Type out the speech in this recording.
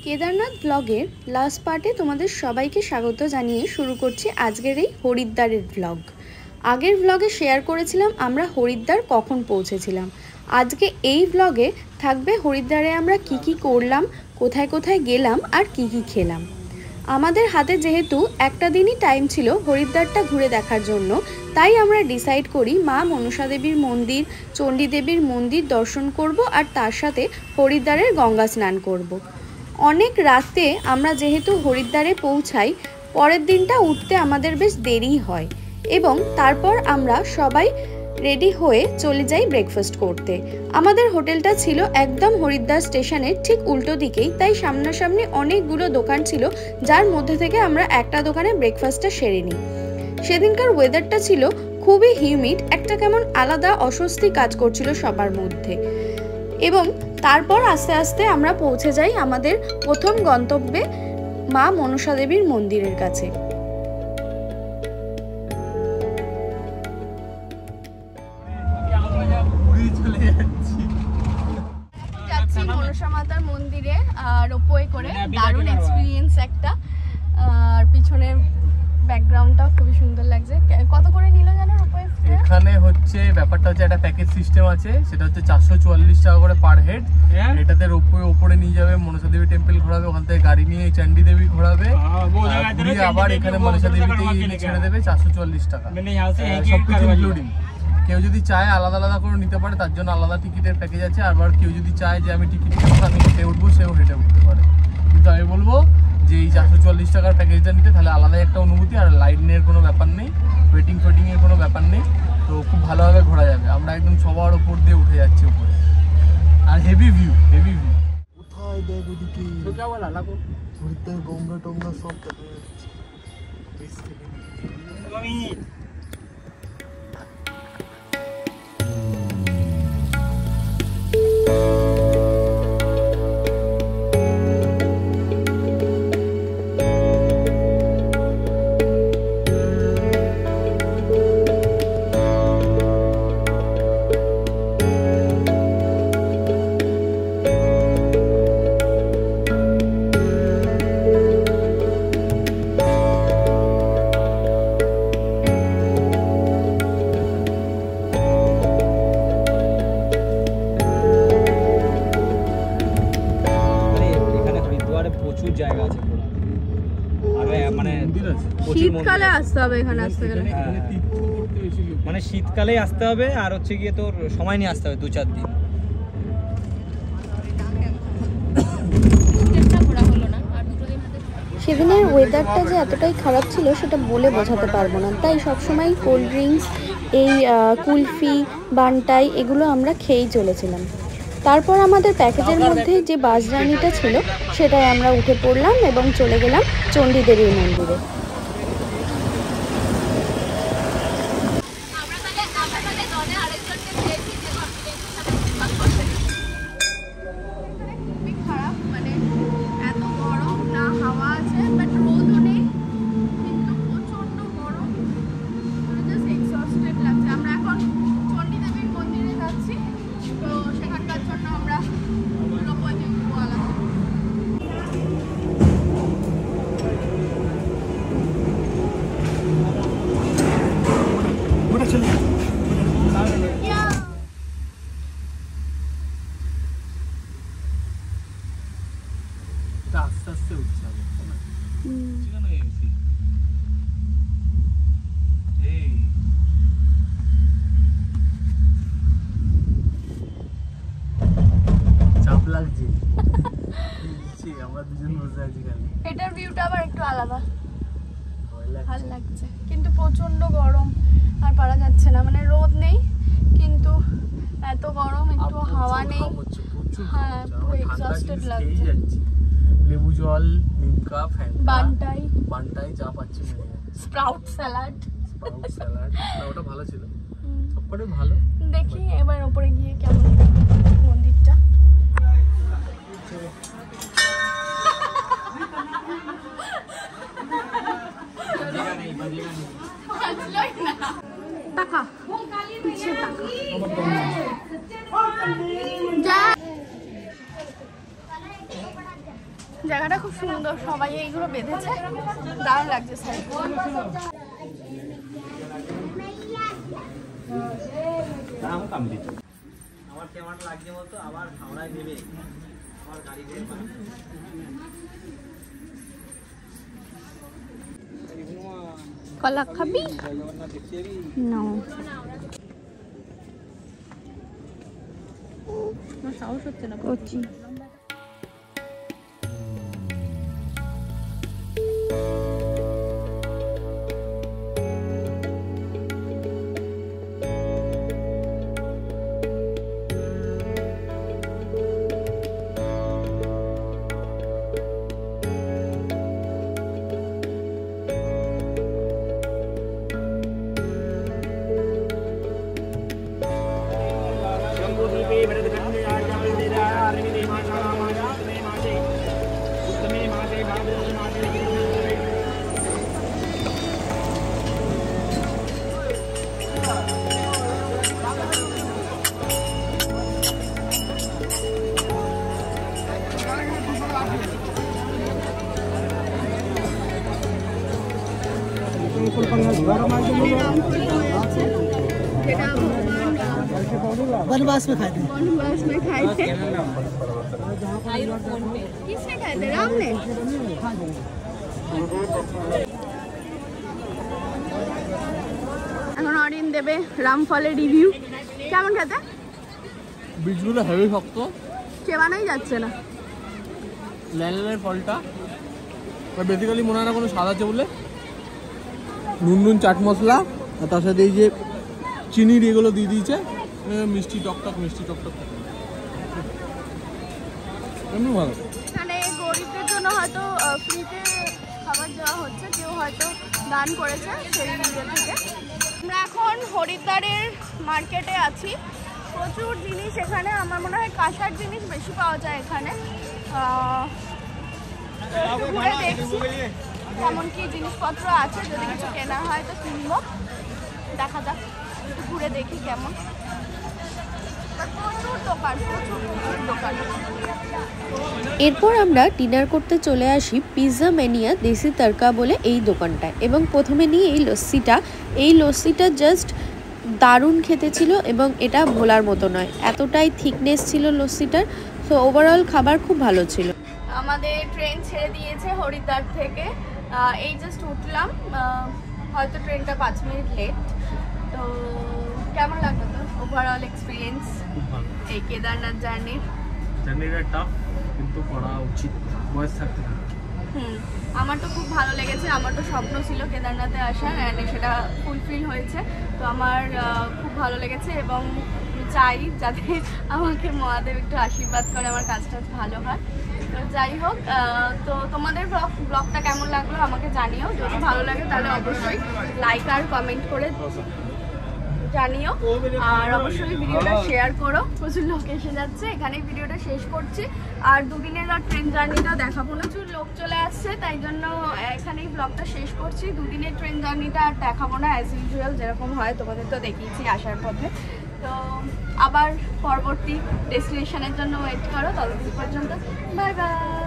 কেদারনাথ ব্লগের লাস্ট পার্টে তোমাদের সবাইকে স্বাগত জানিয়ে শুরু করছি আজকের এই হরিদ্বারের ব্লগ। আগের ব্লগে শেয়ার করেছিলাম আমরা হরিদ্বার কখন পৌঁছেছিলাম। আজকে এই ব্লগে থাকবে হরিদ্বারে আমরা কি করলাম, কোথায় কোথায় গেলাম আর কি খেলাম। আমাদের হাতে যেহেতু একটা দিনই টাইম ছিল হরিদ্বারটা ঘুরে দেখার জন্য, তাই আমরা ডিসাইড করি মা মনসা দেবীর মন্দির, চণ্ডী দেবীর মন্দির দর্শন করব আর তার সাথে হরিদ্বারের গঙ্গা স্নান করব। অনেক রাতে আমরা যেহেতু হরিদ্বারে পৌঁছাই, পরের দিনটা উঠতে আমাদের বেশ দেরি হয় এবং তারপর আমরা সবাই রেডি হয়ে চলে যাই ব্রেকফাস্ট করতে। আমাদের হোটেলটা ছিল একদম হরিদ্বার স্টেশনের ঠিক উল্টো দিকেই, তাই সামনাসামনি অনেকগুলো দোকান ছিল, যার মধ্যে থেকে আমরা একটা দোকানে ব্রেকফাস্টটা সেরে নিই। সেদিনকার ওয়েদারটা ছিল খুবই হিউমিড, একটা কেমন আলাদা অস্বস্তি কাজ করছিল সবার মধ্যে। এবং তারপর আস্তে আস্তে আমরা পৌঁছে যাই আমাদের প্রথম গন্তব্যে, মা মনসা দেবীর মন্দিরের কাছে। যাচ্ছি মনসা মাতার মন্দিরে রোপওয়ে করে, দারুণ এক্সপিরিয়েন্স একটা। আর পিছনে ব্যাকগ্রাউন্ডটা খুবই সুন্দর লাগছে। কত করে নিল জানো রোপওয়ে? এখানে হচ্ছে ব্যাপারটা হচ্ছে একটা প্যাকেজ সিস্টেম আছে, সেটা হচ্ছে 444 টাকা করে পার হেড। এটাতে রোপওয়ে উপরে নিয়ে যাবে, মনসা দেবী টেম্পল ঘোরাবে, ওখান থেকে গাড়ি নিয়ে চণ্ডী দেবী ঘোরাবে, ঘুরিয়ে আবার এখানে মনসা দেবীতেই এনে ছেড়ে দেবে। 444 টাকা সবকিছু ইনক্লুডিং। কেউ যদি চায় আলাদা আলাদা করে নিতে পারে, তার জন্য আলাদা টিকিটের প্যাকেজ আছে। আবার কেউ যদি চায় যে আমি টিকিট আমি হেঁটে উঠবো, সেও হেঁটে উঠতে পারে। কিন্তু আমি বলবো যে এই 444 টাকার প্যাকেজটা নিতে, তাহলে আলাদাই একটা অনুভূতি, আর লাইনের কোনো ব্যাপার নেই, ওয়েটিং এর কোনো ব্যাপার নেই। তো খুব ভালোভাবে ঘোরা যাবে। আমরা একদম সবার ওপর দিয়ে উঠে যাচ্ছি উপরে, আর হেভি ভিউ। কোথায় দেখ ওদিকে হরিদ্বার গঙ্গা টঙ্গা সব দেখা যাচ্ছে। শীতকালে আসতে হবে এখানে, আসতে গেলে মানে শীতকালে আসতে হবে, আর হচ্ছে গিয়ে তোর সময় নিয়ে আসতে হবে 2-4 দিন। সেদিনের ওয়েদারটা যে এতটাই খারাপ ছিল সেটা বলে বোঝাতে পারবো না, তাই সবসময় কোল্ড ড্রিঙ্কস, এই কুলফি, বানটাই এগুলো আমরা খেয়েই চলেছিলাম। তারপর আমাদের প্যাকেজের মধ্যে যে বাস জার্নিটা ছিল সেটাই আমরা উঠে পড়লাম এবং চলে গেলাম চণ্ডী দেবীর মন্দিরে। আস্তে আস্তে উঠছে চাপ লাগছে। আমরা দুজন বসে আছি, এটার ভিউটা আবার একটু আলাদা, ভালো লাগছে, কিন্তু প্রচন্ড গরম আর পারা যাচ্ছে না। মানে রোদ নেই কিন্তু এত গরম, একটু হাওয়া নেই। হ্যাঁ, পুরো এক্সস্টেড লাগছে। লেবু জল, লিমকা, বানটাই যা পাচ্ছি, স্প্রাউট স্যালাড। ওটা ভালো ছিল, সবকটাই ভালো। দেখি এবার উপরে গিয়ে কেমন মন্দিরটা। টাকা জায়গাটা খুব সুন্দর, সবাই এইগুলো বেঁধেছে, দারুণ লাগছে স্যার। আমার কেমন লাগছে বলতো, আবার হাওড়ায় নেবে আমার গাড়ি কলা খাবি? না সাহস হচ্ছে না করছি। वनवास में खाए थे। वनवास में खाए थे। किसने खाए थे? राम ने। এখন অরিন দেবে রামফলের রিভিউ। কেমন খেতে? বীজগুলো হেভি শক্ত, চেবানোই যাচ্ছে না। ল্যালের ফলটা বেসিক্যালি মনে হয় না কোনো স্বাদ আছে বলে। নুন নুন চাট মশলা আর তার সাথে এই যে চিনির এগুলো দিয়ে দিয়েছে, মিষ্টি টকটক মিষ্টি টকটক, এমনি ভালো। এখানে গরিবদের জন্য হয়তো ফ্রিতে খাবার দেওয়া হচ্ছে, কেউ হয়তো দান করেছে সেই ইয়ে থেকে। আমরা এখন হরিদ্বারের মার্কেটে আছি, প্রচুর জিনিস এখানে, আমার মনে হয় কাঁসার জিনিস বেশি পাওয়া যায় এখানে। ঘুরে দেখছি কেমন কি জিনিসপত্র আছে, যদি কিছু কেনা হয় তো কিনবো, দেখা যাক, ঘুরে দেখি কেমন। প্রচুর দোকান, প্রচুর দোকান। এরপর আমরা ডিনার করতে চলে আসি পিৎজা ম্যানিয়া দেশি তড়কা বলে এই দোকানটায়, এবং প্রথমে নিয়ে এই লস্যিটা জাস্ট দারুণ খেতে ছিল, এবং এটা ভোলার মতো নয়, এতটাই থিকনেস ছিল লস্যিটার। সো ওভারঅল খাবার খুব ভালো ছিল। আমাদের ট্রেন ছেড়ে দিয়েছে হরিদ্বার থেকে, এই জাস্ট উঠলাম, হয়তো ট্রেনটা 5 মিনিট লেট। তো কেমন লাগলো তো ওভারঅল এক্সপিরিয়েন্স এই কেদারনাথ জার্নিটা? টাফ, কিন্তু করা উচিত বয়স থাকতে। আমার তো খুব ভালো লেগেছে, আমার তো স্বপ্ন ছিল কেদারনাথে আসার, অ্যান্ড সেটা ফুলফিল হয়েছে। তো আমার খুব ভালো লেগেছে, এবং চাই যাতে আমাকে মহাদেব একটু আশীর্বাদ করে আমার কাজটা ভালো হয়। তো যাই হোক, তো তোমাদের ব্লগটা কেমন লাগলো আমাকে জানিও, যদি ভালো লাগে তাহলে অবশ্যই লাইক আর কমেন্ট করে জানিও, আর অবশ্যই ভিডিওটা শেয়ার করো। প্রচুর লোক এসে যাচ্ছে, এখানেই ভিডিওটা শেষ করছি, আর দুদিনের আর ট্রেন জার্নিটা দেখাবো না, প্রচুর লোক চলে আসছে, তাই জন্য এখানেই ব্লগটা শেষ করছি। দুদিনের ট্রেন জার্নিটা আর দেখাবো না, অ্যাজ ইউজুয়াল যেরকম হয়, তোমাদের তো দেখিয়েছি আসার পথে। তো আবার পরবর্তী ডেস্টিনেশনের জন্য ওয়েট করো, ততদিন পর্যন্ত বাই বাই।